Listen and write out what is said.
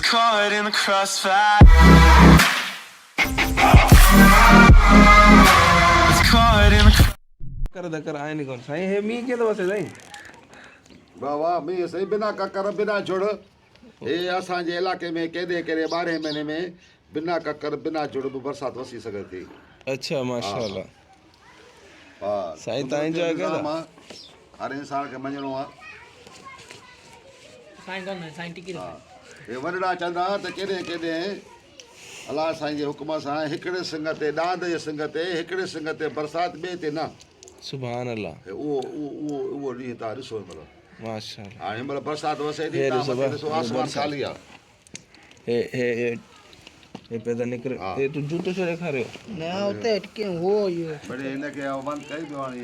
caught in the crossfire. Was caught in the कर आए नहीं कौन साईं है मी के तो बस साईं वाह वाह मैं सही बिना ककर बिना जुड़ ये असांजे इलाके में केदे केरे 12 महीने में बिना ककर बिना जुड़ भी बरसात वसी सके थी। अच्छा माशाल्लाह हां साईं ताईं जो है क्या हर इंसान के मञणो आहे साईं कोन साईं टिकी हे वॾड़ा चवंदा त केॾे केॾे अलाह साईं जे हुकुम सां हिकिड़े सिंग ते ॾांद जे सिंग ते हिकिड़े सिंग ते बरसात ॿिए ते न सुभान अल्लाह उहो ॾींहुं तव्हां ॾिसो हिनमहिल माशाल्लाह हाणे हिनमहिल बरसाति वसे थी हे तव्हां ॾिसो मथे ॾिसो आसमान ख़ाली आहे हे पैदा निकिरे हे तू जूतो छो ॾेखारियो न उते अटके हो यो बड़े हिनखे बंदि कई पियो हाणे